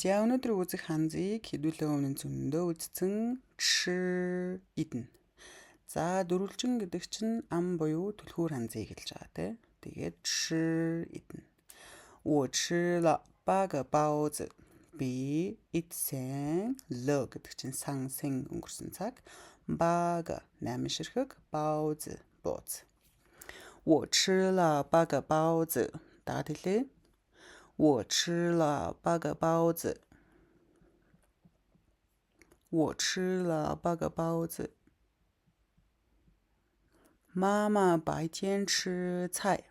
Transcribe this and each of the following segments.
За өнөөдөр үзэх ханзыг хэдүүлээ өмнө зөндөө үзсэн идэн. За дөрвөлжин гэдэг чинь ам буюу түлхүүр ханзыг хэлж байгаа тий. Тэгээд идэн. 我吃了8个包子. Би эцсэн л гэдэг чинь сан сэн өнгөрсөн цаг. 8个 8 ширхэг баоз бууз. 我吃了8个包子. Дагаад хэлээ. 我吃了8个包子. 我吃了8个包子. 妈妈白天吃菜.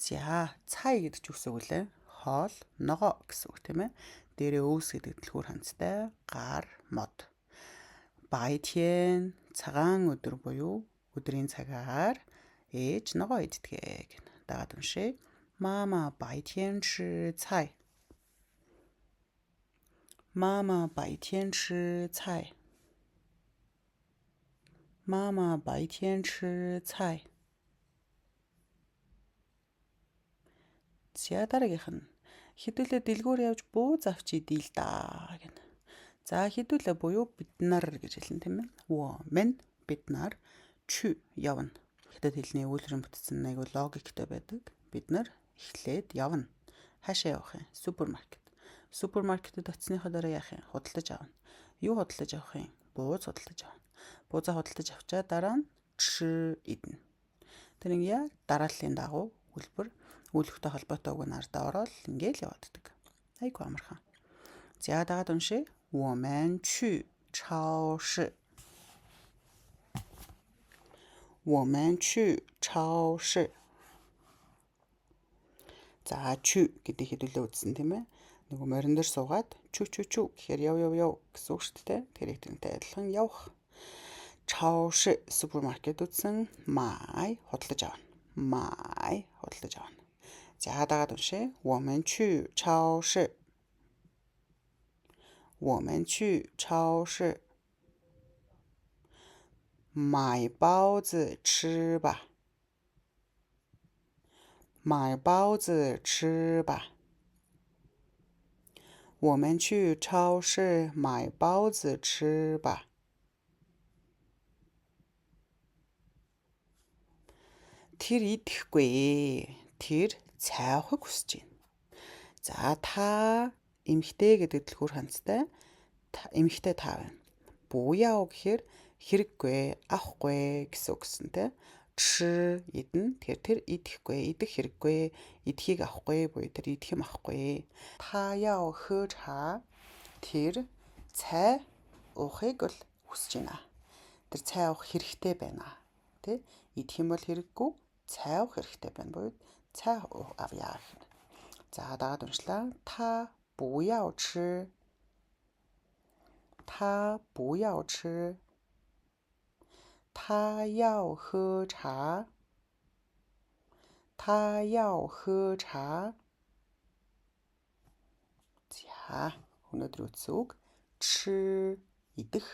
За, цай гэдэг ч үгсэг үлээ. Хоол, ногоо гэсэн үг тийм ээ. Дээрээ өөс гэдэг дэлгүүр ханцтай гар, мод. Байтien цагаан өдөр буюу өдрийн цагаар ээж ногоо иддэг гэнэ. Дагаад уншъя. Мама байтien吃菜. Мама байтien吃菜. Мама байтien吃菜. За дараагийнх нь хэдүүлээ дэлгүүр явж бууз авч идэе л да гэнэ. За хэдүүлээ буюу бид нар гэж хэлнэ тийм ээ. Мен бид нар явна. Хятад хэлний үйлрэн бүтцэн айгүй логиктэй байдаг. Бид нар эхлээд явна. Хаашаа явах юм? Супермаркет. Супермаркетэд очсныхоо дараа яах юм? Худалдаж авна. Юу худалдаж авах юм? Бууз худалдаж авна. Буузаа худалдаж авчаа дараа нь идэнэ. Тэр нэг яг дарааллын дагуу хэлбэр үйлдэлтэй холбоотой үг нь ардаа ороод ингээл явааддаг. Айгүй амархан. За дагаад уншъя. 我们去超市. 我们去超市. За гэдэг хэдүүлээ үзсэн тийм ээ. Нөгөө морин дээр суугаад чү гэхээр яв гэсэн үг шүү дээ. Тэр ихтэй адилхан явах. 超市 супермаркет үзсэн. Май худалдаж авна. Май худалдаж авна. За дагаад уншъя. 我们去超市. 我们去超市. 买包子吃吧. 买包子吃吧. 我们去超市买包子吃吧. Тэр идэхгүй. Тэр цайхаг хүсэж байна. За та эмхтэй гэдэг дэлгүүр ханцтай эмхтэй та байна. Буяа гэхээр хэрэггүй, авахгүй гэсэн үг гэсэн тий. Идэн. Тэгэхээр тэр идэхгүй, идэх хэрэггүй, идэхийг авахгүй буюу тэр идэх юм авахгүй. Та яо хөөчха. Тэр цай уухыг л хүсэж байна. Тэр цай уух хэрэгтэй байна. Тэ? Идэх юм бол хэрэггүй, цай уух хэрэгтэй байна буюу цай авъя гэх юм. За дагаад уншлаа. Та不要吃. 他不要吃. 他要喝茶. 他要喝茶. За өнөөдөр үзсэн үг идэх